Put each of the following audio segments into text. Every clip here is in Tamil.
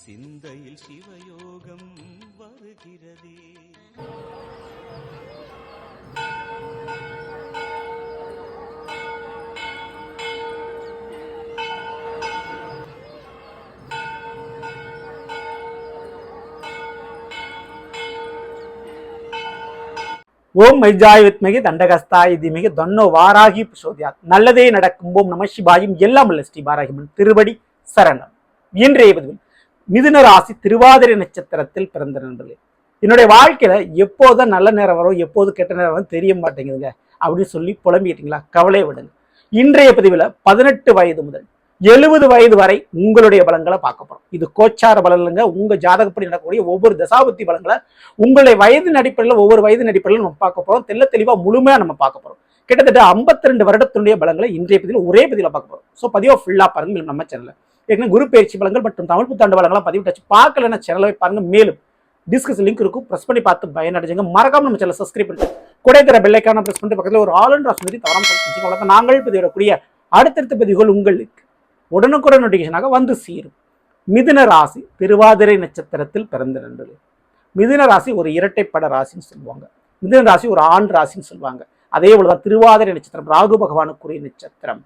சிந்தையில் சிவயோகம் வருகிறதே. ஓம் மைஜாய் வித்மகி தண்டகஸ்தாய் திமிகி தொன்னோ வாராகி பிரசோதியாத். நல்லதே நடக்கும். ஓம் நம சிவாயும். எல்லாம் உள்ள ஸ்ரீ வாராகிமன் திருவடி சரணம். இன்றைய பதிவில் மிதுன ராசி திருவாதிரை நட்சத்திரத்தில் பிறந்த நண்பர்களே, என்னுடைய வாழ்க்கையில எப்போதான் நல்ல நேரம் வரும், எப்போது கெட்ட நேரம் வரும் தெரிய மாட்டேங்குதுங்க அப்படின்னு சொல்லி புலம்பிட்டீங்களா? கவலையை விடுங்க. இன்றைய பதிவில் 18 வயது முதல் 70 வயது வரை உங்களுடைய பலன்களை பார்க்க போறோம். இது கோச்சார பலன்களுங்க. உங்க ஜாதகப்படி நடக்கக்கூடிய ஒவ்வொரு தசாபுத்தி பலன்களை உங்களுடைய வயதின் அடிப்படையில் ஒவ்வொரு வயதின் அடிப்படையில் நம்ம பார்க்க போறோம். தெளிவா முழுமையா நம்ம பார்க்க போறோம். கிட்டத்தட்ட 52 வருடத்தினுடைய பலன்களை இன்றைய பதிவில் ஒரே பதிவில் பார்க்க போறோம். ஸோ பதிவா ஃபுல்லா பாருங்க நம்ம சேனல்ல. ஏற்கனவே குரு பயிற்சி பலன்கள் மற்றும் தமிழ் புத்தாண்டு பலன்களை பதிவிட்டாச்சு. பார்க்கலன்னா சேனலை பாருங்க. மேலும் டிஸ்கஸ் லிங்க் இருக்கும், பிரஸ் பண்ணி பார்த்து பயனடைஞ்சுங்க. மறக்காம நம்ம சேனலை சப்ஸ்கிரைப் பண்ணிட்டு கூட தர பெல்லைக்கான பிரஸ் பண்ணிட்டு பக்கத்தில் ஒரு ஆல் அண்ட் ராசி தவறாம நாங்கள் பதிவிடக்கூடிய அடுத்தடுத்த பதிவுகள் உங்களுக்கு உடனுக்குடன் நோட்டிபிகேஷனாக வந்து சேரும். மிதுன ராசி திருவாதிரை நட்சத்திரத்தில் பிறந்த நண்பர்களே, மிதுன ராசி ஒரு இரட்டைப்பட ராசின்னு சொல்லுவாங்க. மிதுன ராசி ஒரு ஆண் ராசின்னு சொல்லுவாங்க. அதே போலதான் திருவாதிரை நட்சத்திரம் ராகு பகவானுக்குரிய நட்சத்திரம்.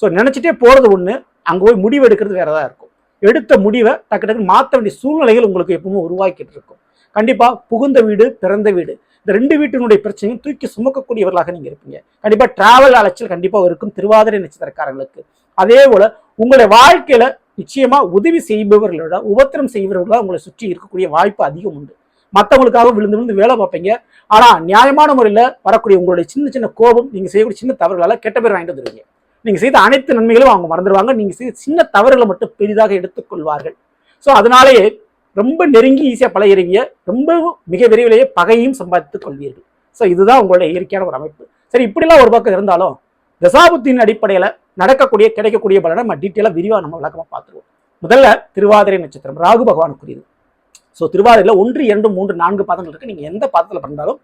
ஸோ நினைச்சிட்டே போறது ஒண்ணு, அங்க போய் முடிவு எடுக்கிறது வேறதா இருக்கும். எடுத்த முடிவை டக்கு டக்குன்னு மாற்ற வேண்டிய சூழ்நிலைகள் உங்களுக்கு எப்பவுமே உருவாக்கிட்டு இருக்கும். கண்டிப்பா புகுந்த வீடு பிறந்த வீடு இந்த ரெண்டு வீட்டினுடைய பிரச்சனையும் தூக்கி சுமக்கக்கூடியவர்களாக நீங்க இருப்பீங்க. கண்டிப்பா டிராவல் அலைச்சல் கண்டிப்பா இருக்கும் திருவாதிரை நட்சத்திரக்காரங்களுக்கு. அதே போல உங்களுடைய வாழ்க்கையில நிச்சயமா உதவி செய்பவர்களோட உபத்திரம் செய்பவர்களா உங்களை சுற்றி இருக்கக்கூடிய வாய்ப்பு அதிகம் உண்டு. மற்றவங்களுக்காக விழுந்து விழுந்து வேலை பார்ப்பீங்க. ஆனா நியாயமான முறையில வரக்கூடிய உங்களுடைய சின்ன சின்ன கோபம், நீங்க செய்யக்கூடிய சின்ன தவறுகளால கெட்ட பேர் வாங்கிட்டு வந்துருவீங்க. நீங்க செய்த அனைத்து நன்மைகளும் அவங்க மறந்துடுவாங்க. நீங்க செய்த சின்ன தவறுகளை மட்டும் பெரிதாக எடுத்துக்கொள்வார்கள். ஸோ அதனாலேயே ரொம்ப நெருங்கி ஈஸியா பழகிறீங்க. ரொம்ப மிக விரைவிலேயே பகையும் சம்பாதித்துக் கொள்வீர்கள். ஸோ இதுதான் உங்களுடைய இயற்கையான ஒரு அமைப்பு. சரி, இப்படிலாம் ஒரு பக்கம் இருந்தாலும் தசாபுத்தின் அடிப்படையில நடக்கக்கூடிய கிடைக்கக்கூடிய பலனை நம்ம டீட்டெயிலாக விரிவாக நம்ம விளக்கமா பார்த்துருவோம். முதல்ல திருவாதிரை நட்சத்திரம் ராகு பகவானுக்குரியது. ஸோ திருவாதிரையில 1, 2, 3, 4 பாதங்கள் இருக்கு. நீங்க எந்த பாதத்தில் பிறந்தாலும்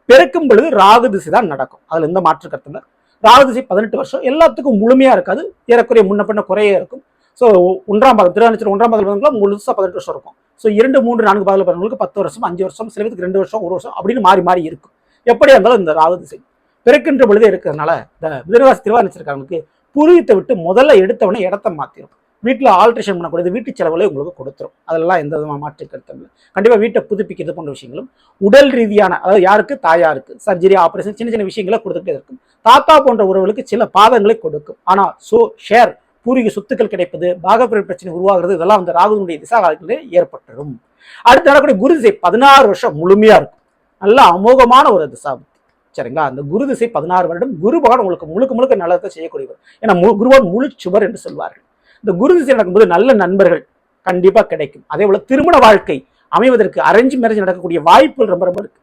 பிறக்கும் பொழுது ராகு திசை தான் நடக்கும். அதுல எந்த மாற்று கருத்து இல்லை. ராகு திசை 18 வருஷம் எல்லாத்துக்கும் முழுமையா இருக்காது. ஏறக்குறைய முன்ன பின்ன குறைய இருக்கும். ஸோ 1ஆம் பாதம் திருவாதிரை 1ஆம் பாதம் முழுசா 18 வருஷம் இருக்கும். ஸோ 2, 3, 4 பாதத்தில் பிறந்தவங்களுக்கு 10 வருஷம் 5 வருஷம் சில பேருக்கு 2 வருஷம் 1 வருஷம் அப்படின்னு மாறி மாறி இருக்கும். எப்படியா இருந்தாலும் இந்த ராகு திசை பிறக்கின்ற பொழுதே இருக்கிறதுனால இந்த மிதுனராசி திருவாதிரை நட்சத்திரக்காரங்களுக்கு பூர்வீகத்தை விட்டு முதல்ல எடுத்தவனே இடத்த மாத்திரும். வீட்டில் ஆல்ட்ரேஷன் பண்ணக்கூடியது வீட்டு செலவுகளே உங்களுக்கு கொடுத்துரும். அதெல்லாம் எந்த விதமாக மாற்று கருத்தும் இல்லை. கண்டிப்பாக வீட்டை புதுப்பிக்கிறது போன்ற விஷயங்களும் உடல் ரீதியான, அதாவது யாருக்கு தாயாருக்கு சர்ஜரி ஆபரேஷன் சின்ன சின்ன விஷயங்களை கொடுத்துட்டே இருக்கும். தாத்தா போன்ற உறவுகளுக்கு சில பாதங்களை கொடுக்கும். ஆனால் ஷேர் பூர்வீக சொத்துக்கள் கிடைப்பது, பாகப்பிரிவு பிரச்சனை உருவாகிறது, இதெல்லாம் அந்த ராகுனுடைய திசா காலத்திலே ஏற்பட்டுரும். அடுத்து நடக்கூடிய குரு திசை 16 வருஷம் முழுமையா இருக்கும். நல்ல அமோகமான ஒரு திசாபுத்தி. சரிங்களா? அந்த குரு திசை 16 வருடம் குரு பகவான் உங்களுக்கு முழுக்க முழுக்க நல்லதை செய்யக்கூடியவர். ஏன்னா குருவான் முழு சுவர் என்று சொல்வார்கள். இந்த குரு திசை நடக்கும்போது நல்ல நண்பர்கள் கண்டிப்பா கிடைக்கும். அதே போல திருமண வாழ்க்கை அமைவதற்கு அரேஞ்ச் மேரேஜ் நடக்கக்கூடிய வாய்ப்புகள் ரொம்ப ரொம்ப இருக்கு.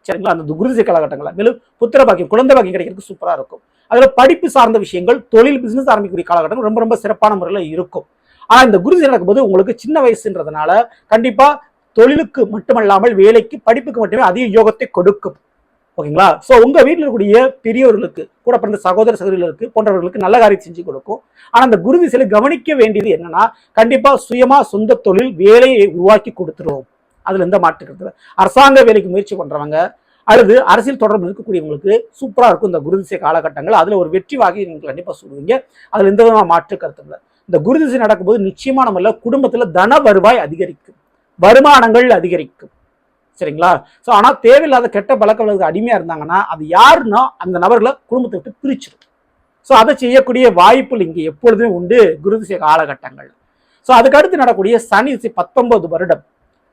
சரிங்களா? அந்த குரு திசை காலகட்டங்களில் மேலும் புத்திர பாக்கியம் குழந்தை பாக்கியம் கிடைக்கிறதுக்கு சூப்பரா இருக்கும். அதுல படிப்பு சார்ந்த விஷயங்கள் தொழில் பிசினஸ் ஆரம்பிக்கக்கூடிய காலகட்டம் ரொம்ப ரொம்ப சிறப்பான முறையில் இருக்கும். ஆனா இந்த குரு திசை நடக்கும்போது உங்களுக்கு சின்ன வயசுன்றதுனால கண்டிப்பா தொழிலுக்கு மட்டுமல்லாமல் வேலைக்கு படிப்புக்கு மட்டுமே அதிக யோகத்தை கொடுக்கும். ஓகேங்களா? ஸோ உங்க வீட்டில் இருக்கக்கூடிய பெரியவர்களுக்கு கூட பிறந்த சகோதர சகோதரிகளுக்கு போன்றவர்களுக்கு நல்ல காரியம் செஞ்சு கொடுக்கும். ஆனால் அந்த குரு திசையில கவனிக்க வேண்டியது என்னன்னா, கண்டிப்பா சுயமா சொந்த தொழில் வேலையை உருவாக்கி கொடுத்துருவோம். அதுல எந்த மாற்றுக்கிறது. அரசாங்க வேலைக்கு முயற்சி பண்றவங்க அல்லது அரசியல் தொடர்பு இருக்கக்கூடியவங்களுக்கு சூப்பரா இருக்கும் இந்த குரு திசை காலகட்டங்கள். அதுல ஒரு வெற்றி வாகி நீங்க கண்டிப்பா சொல்லுவீங்க. அதுல எந்த விதமான மாற்று கருத்து இல்லை. இந்த குரு திசை நடக்கும்போது நிச்சயமா நம்ம குடும்பத்துல தன வருவாய் அதிகரிக்கும், வருமானங்கள் அதிகரிக்கும். சரிங்களா? ஸோ ஆனால் தேவையில்லாத கெட்ட பழக்கங்களுக்கு அடிமையா இருந்தாங்கன்னா அது யாருன்னா அந்த நபர்களை குடும்பத்தை விட்டு பிரிச்சிடும். ஸோ அதை செய்யக்கூடிய வாய்ப்புகள் இங்கே எப்பொழுதுமே உண்டு குரு திசை காலகட்டங்கள். ஸோ அதுக்கு அடுத்து நடக்கூடிய சனி திசை 19 வருடம்.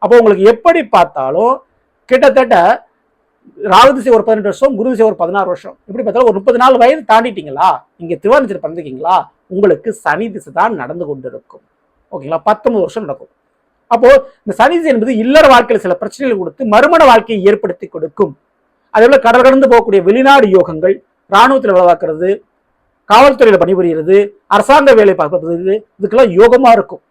அப்போ உங்களுக்கு எப்படி பார்த்தாலும் கிட்டத்தட்ட ராகு திசை ஒரு 18 வருஷம், குரு திசை ஒரு 16 வருஷம், இப்படி பார்த்தாலும் ஒரு 34 வயது தாண்டிட்டீங்களா, இங்க திருவாதிரை பிறந்திருக்கீங்களா, உங்களுக்கு சனி திசை தான் நடந்து கொண்டு இருக்கும். ஓகேங்களா? 19 வருஷம் நடக்கும். அப்போ இந்த சனி திசை என்பது இல்லற வாழ்க்கையில சில பிரச்சனைகள் கொடுத்து மறுமண வாழ்க்கையை ஏற்படுத்தி கொடுக்கும். அதே போல கடல் கடந்து போகக்கூடிய வெளிநாடு யோகங்கள், இராணுவத்தில் வேலை பார்க்கறது, காவல்துறையில பணிபுரிகிறது, அரசாங்க வேலை பார்க்கறது, இதுக்கெல்லாம் யோகமா இருக்கும்.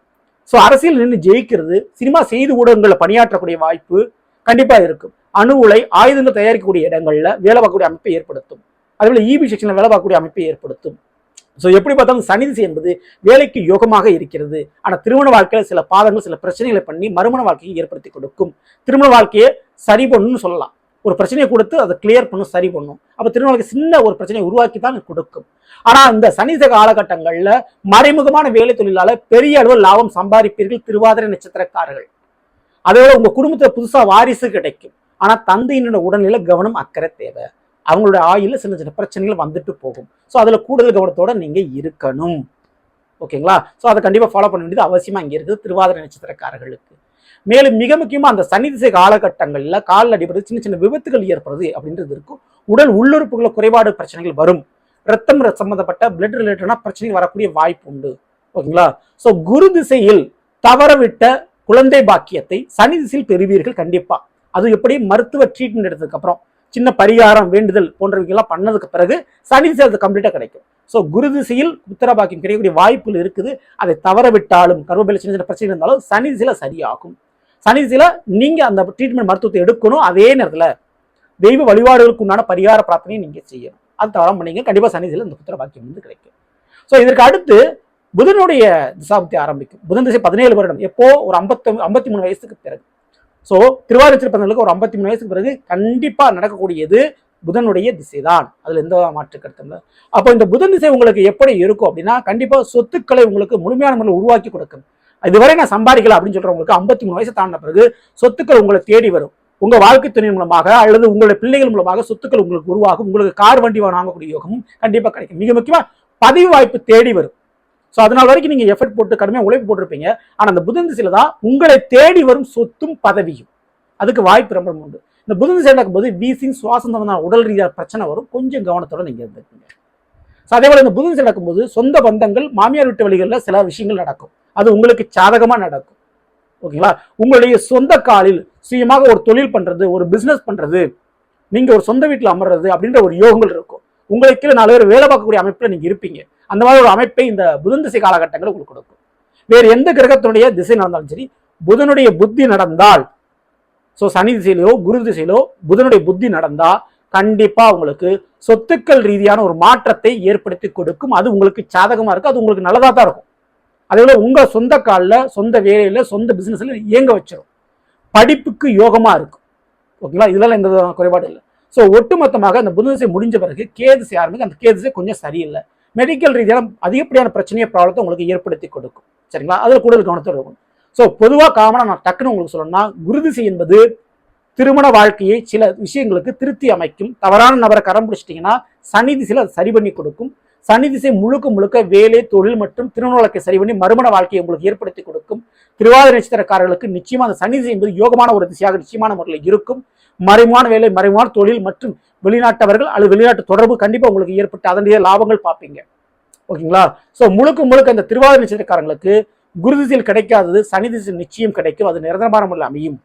ஸோ அரசியல் நின்று ஜெயிக்கிறது, சினிமா செய்தி ஊடகங்களில் பணியாற்றக்கூடிய வாய்ப்பு கண்டிப்பா இருக்கும். அணு உலை ஆயுதங்கள் தயாரிக்கக்கூடிய இடங்கள்ல வேலை பார்க்கக்கூடிய அமைப்பை ஏற்படுத்தும். அதே போல இபி செக்ஷன்ல வேலை பார்க்கக்கூடிய அமைப்பை ஏற்படுத்தும். ஸோ எப்படி பார்த்தாலும் சனி திசை என்பது வேலைக்கு யோகமாக இருக்கிறது. ஆனால் திருமண வாழ்க்கையில் சில பாதங்கள் சில பிரச்சனைகளை பண்ணி மறுமண வாழ்க்கையை ஏற்படுத்தி கொடுக்கும். திருமண வாழ்க்கையை சரி பண்ணணும்னு சொல்லலாம். ஒரு பிரச்சனையை கொடுத்து அதை கிளியர் பண்ணும், சரி பண்ணும். அப்போ திருமண வாழ்க்கை சின்ன ஒரு பிரச்சனையை உருவாக்கி தான் கொடுக்கும். ஆனால் இந்த சனி திசை காலகட்டங்களில் மறைமுகமான வேலை தொழிலால பெரிய அளவு லாபம் சம்பாதிப்பீர்கள் திருவாதிரை நட்சத்திரக்காரர்கள். அதோட உங்க குடும்பத்துல புதுசா வாரிசு கிடைக்கும். ஆனா தந்தையினோட உடல்நிலை கவனம் அக்கறை தேவை. அவங்களோட ஆயுள்ல சின்ன சின்ன பிரச்சனைகள் வந்துட்டு போகும். ஸோ அதுல கூடுதல் கவனத்தோட நீங்க இருக்கணும். ஓகேங்களா? ஸோ அதை கண்டிப்பா ஃபாலோ பண்ண வேண்டியது அவசியமா இங்க இருக்குது திருவாதிரை நட்சத்திரக்காரர்களுக்கு. மேலும் மிக முக்கியமா அந்த சனி திசை காலகட்டங்கள்ல காலில் அடிபடுறது, சின்ன சின்ன விபத்துகள் ஏற்படுறது அப்படின்றது இருக்கும். உடல் உள்ளுறுப்புகளை குறைபாடு பிரச்சனைகள் வரும். ரத்தம் சம்பந்தப்பட்ட பிளட் ரிலேட்டடான பிரச்சனைகள் வரக்கூடிய வாய்ப்பு உண்டு. ஓகேங்களா? ஸோ குரு திசையில் தவறவிட்ட குழந்தை பாக்கியத்தை சனி திசையில் பெறுவீர்கள் கண்டிப்பா. அது எப்படி மருத்துவ ட்ரீட்மெண்ட் எடுத்ததுக்கு அப்புறம் சின்ன பரிகாரம் வேண்டுதல் போன்றவைகள்லாம் பண்ணதுக்கு பிறகு சனி திசை அது கம்ப்ளீட்டா கிடைக்கும். ஸோ குரு திசையில் புத்திர பாக்கியம் கிடைக்கக்கூடிய வாய்ப்புகள் இருக்குது. அதை தவற விட்டாலும் கர்ப்பப்பையில சின்ன சின்ன பிரச்சனை இருந்தாலும் சனி திசையில சரியாகும். சனி திசையில நீங்க அந்த ட்ரீட்மெண்ட் மருத்துவத்தை எடுக்கணும். அதே நேரத்துல தெய்வ வழிபாடுகளுக்கு உண்டான பரிகார பிரார்த்தனையை நீங்க செய்யணும். அது தவறாம பண்ணீங்க கண்டிப்பா சனி திசையில இந்த புத்திர பாக்கியம் வந்து கிடைக்கும். ஸோ இதற்கு அடுத்து புதனுடைய திசாபுத்தி ஆரம்பிக்கும். புதன் திசை 17 வருடம். எப்போ ஒரு 53 வயசுக்கு பிறகு. ஸோ திருவாதிரை பிறந்தவர்களுக்கு ஒரு 53 வயசுக்கு பிறகு கண்டிப்பா நடக்கக்கூடியது புதனுடைய திசை தான். அதுல எந்த மாற்று கருத்தும் இல்லை. அப்போ இந்த புதன் திசை உங்களுக்கு எப்படி இருக்கும் அப்படின்னா கண்டிப்பா சொத்துக்களை உங்களுக்கு முழுமையான முறையில் உருவாக்கி கொடுக்கும். இதுவரை நான் சம்பாதிக்கல அப்படின்னு சொல்றவங்களுக்கு 53 வயசு தாண்டின பிறகு சொத்துக்கள் உங்களை தேடி வரும். உங்க வாழ்க்கை துணை மூலமாக அல்லது உங்களுடைய பிள்ளைகள் மூலமாக சொத்துக்கள் உங்களுக்கு உருவாகும். உங்களுக்கு கார் வண்டி வாங்கக்கூடிய யோகமும் கண்டிப்பா கிடைக்கும். மிக முக்கியமா பதவி வாய்ப்பு தேடி வரும். ஸோ அதனால் வரைக்கும் நீங்க எஃபர்ட் போட்டு கடுமையாக உழைப்பு போட்டிருப்பீங்க. ஆனால் அந்த புதன் திசையில தான் உங்களை தேடி வரும் சொத்தும் பதவியும். அதுக்கு வாய்ப்பு ரொம்ப உண்டு. இந்த புதன் திசை நடக்கும்போது வீசிங் சுவாசம் சம்பந்தமான உடல் ரீதியாக பிரச்சனை வரும். கொஞ்சம் கவனத்தோட நீங்க இருந்துருக்கீங்க. ஸோ அதே போல இந்த புதன் திசை நடக்கும்போது சொந்த பந்தங்கள் மாமியார் வீட்டு வழிகளில் சில விஷயங்கள் நடக்கும். அது உங்களுக்கு சாதகமா நடக்கும். ஓகேங்களா? உங்களுடைய சொந்த காலில் சுயமாக ஒரு தொழில் பண்றது, ஒரு பிசினஸ் பண்றது, நீங்க ஒரு சொந்த வீட்டில் அமர்றது அப்படின்ற ஒரு யோகங்கள் இருக்கும். உங்களுக்கு 4 பேர் வேலை பார்க்கக்கூடிய அமைப்புல நீங்க இருப்பீங்க. அந்த மாதிரி ஒரு அமைப்பை இந்த புதன் திசை காலகட்டங்கள் உங்களுக்கு கொடுக்கும். வேறு எந்த கிரகத்தினுடைய திசை நடந்தாலும் சரி, புதனுடைய புத்தி நடந்தால், ஸோ சனி திசையிலோ குரு திசையிலோ புதனுடைய புத்தி நடந்தா கண்டிப்பா உங்களுக்கு சொத்துக்கள் ரீதியான ஒரு மாற்றத்தை ஏற்படுத்தி கொடுக்கும். அது உங்களுக்கு சாதகமா இருக்கும். அது உங்களுக்கு நல்லதா தான் இருக்கும். அதே போல உங்க சொந்த காலில், சொந்த வேலையில, சொந்த பிசினஸ்ல இயங்க வச்சிடும். படிப்புக்கு யோகமா இருக்கும். ஓகேங்களா? இதெல்லாம் எந்த குறைபாடு இல்லை. ஸோ ஒட்டுமொத்தமாக அந்த புதன் திசை முடிஞ்ச பிறகு கேது ஆரம்பிக்கும். அந்த கேது திசை கொஞ்சம் சரியில்லை. மெடிக்கல் ரீதியான அதிகப்படியான பிரச்சனையை ப்ராப்ளத்தை உங்களுக்கு ஏற்படுத்தி கொடுக்கும். சரிங்களா? அதில் கூடுதல் கவனத்தோடு இருக்கும். ஸோ பொதுவாக காமனாக நான் டக்குன்னு உங்களுக்கு சொல்லணும்னா குரு திசை என்பது திருமண வாழ்க்கையை சில விஷயங்களுக்கு திருத்தி அமைக்கும். தவறான நபரை கரம் பிடிச்சிட்டிங்கன்னா சனி திசையில் அது சரி பண்ணி கொடுக்கும். சனி திசை முழுக்க வேலை தொழில் மற்றும் திருமண வாழ்க்கை சரி பண்ணி மறுமண வாழ்க்கையை உங்களுக்கு ஏற்படுத்தி கொடுக்கும். திருவாதிரை நட்சத்திரக்காரர்களுக்கு நிச்சயமா அந்த சனி திசை என்பது யோகமான ஒரு திசையாக நிச்சயமான முறையில் இருக்கும். மறைமுகமான வேலை, மறைமுகமான தொழில் மற்றும் வெளிநாட்டவர்கள் அல்லது வெளிநாட்டு தொடர்பு கண்டிப்பா உங்களுக்கு ஏற்பட்டு அதனுடைய லாபங்கள் பார்ப்பீங்க. ஓகேங்களா? ஸோ முழுக்க இந்த திருவாதிரை நட்சத்திரக்காரங்களுக்கு குரு திசையில் கிடைக்காதது சனி திசையில் நிச்சயம் கிடைக்கும். அது நிரந்தரமான முறையில் அமையும்.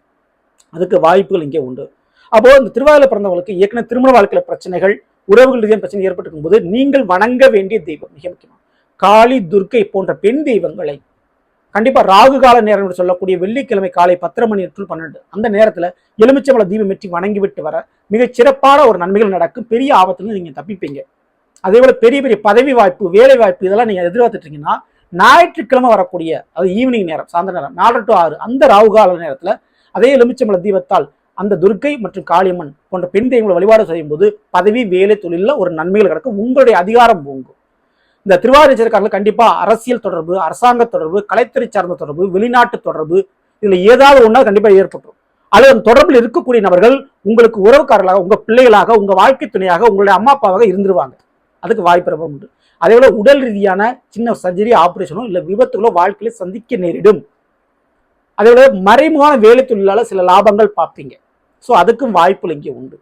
அதுக்கு வாய்ப்புகள் இங்கே உண்டு. அப்போ இந்த திருவாதிரை பிறந்தவங்களுக்கு ஏற்கனவே திருமண வாழ்க்கையில பிரச்சனைகள், உறவுகள் ரீதியான பிரச்சனை ஏற்பட்டிருக்கும் போது நீங்கள் வணங்க வேண்டிய தெய்வம் மிக முக்கியமா காளி, துர்க்கை போன்ற பெண் தெய்வங்களை கண்டிப்பா ராகு கால நேரம் சொல்லக்கூடிய வெள்ளிக்கிழமை காலை 10:30 மணி to 12 அந்த நேரத்துல எலுமிச்சம்பழ தீபம் ஏற்றி வணங்கி விட்டு வர மிகச் சிறப்பான ஒரு நன்மைகள் நடக்கும். பெரிய ஆபத்துல நீங்க தப்பிப்பீங்க. அதே போல பெரிய பதவி வாய்ப்பு, வேலை வாய்ப்பு இதெல்லாம் நீங்க எதிர்பார்த்துட்டு இருக்கீங்கன்னா ஞாயிற்றுக்கிழமை வரக்கூடிய அது ஈவினிங் நேரம், சாயந்தர நேரம் 4 to 6 அந்த ராகு கால நேரத்துல அதே எலுமிச்சம்பழ தீபத்தால் அந்த துர்க்கை மற்றும் காளியம்மன் போன்ற பெண் தெய்வங்களை வழிபாடு செய்யும் போது பதவி, வேலை, தொழில ஒரு நன்மைகள் கிடைக்கும். உங்களுடைய அதிகாரம் ஓங்கும். இந்த திருவாதிரை நட்சத்திரக்காரர்கள் கண்டிப்பா அரசியல் தொடர்பு, அரசாங்க தொடர்பு, கலைத்துறை சார்ந்த தொடர்பு, வெளிநாட்டு தொடர்பு இதுல ஏதாவது ஒன்றா கண்டிப்பா ஏற்பட்டுரும். அல்லது அந்த தொடர்பில் இருக்கக்கூடிய நபர்கள் உங்களுக்கு உறவுக்காரர்களாக, உங்க பிள்ளைகளாக, உங்க வாழ்க்கை துணையாக, உங்களுடைய அம்மா அப்பாவாக இருந்துருவாங்க. அதுக்கு வாய்ப்பு ரொம்ப உண்டு. அதே போல உடல் ரீதியான சின்ன சர்ஜரி, ஆபரேஷனோ இல்ல விபத்துகளோ வாழ்க்கையில சந்திக்க நேரிடும். அதே போல மறைமுகமான வேலை தொழிலால சில லாபங்கள் பார்ப்பீங்க. ஸோ அதுக்கும் வாய்ப்புகள் இங்கே உண்டு.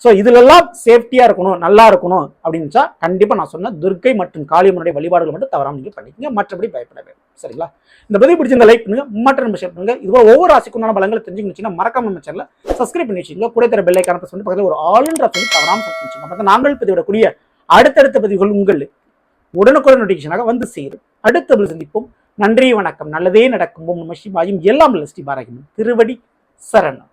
ஸோ இதுலெல்லாம் சேஃப்டியா இருக்கணும், நல்லா இருக்கணும் அப்படின்னுச்சா கண்டிப்பா நான் சொன்ன துர்க்கை மற்றும் காளியம்மனுடைய வழிபாடுகள் மட்டும் தவறாம நீங்க பண்ணிக்கங்க. மற்றபடி பயப்பட வேண்டும். சரிங்களா? இந்த பதிவு பிடிச்சிருந்த லைக் பண்ணுங்க, மற்ற நம்ம ஷேர் பண்ணுங்க. இதுவோ ஒவ்வொரு ராசிக்குண்டான பலங்களை தெரிஞ்சுக்கிச்சுன்னா மறக்காம நம்ம சேனலை சப்ஸ்கிரைப் பண்ணி வச்சுங்க. கூட தர பெல் ஐகானை பிரஸ் பண்ணி பக்கத்தில் ஒரு ஆல்ன்ற சொல்லி தவறாம சப்ஸ்கிரைப் பண்ணுங்க. நாங்கள் பதிவிடக்கூடிய அடுத்தடுத்த பதிவுகள் உங்களுக்கு உடனுக்குடன் நோட்டிஃபிகேஷனாக வந்து சேரும். அடுத்த பதில் சந்திப்போம். நன்றி, வணக்கம். நல்லதே நடக்கும். ஓம் நம சிவாயும். எல்லாம் ஸ்ரீ பாரகிமன் திருவடி சரணம்.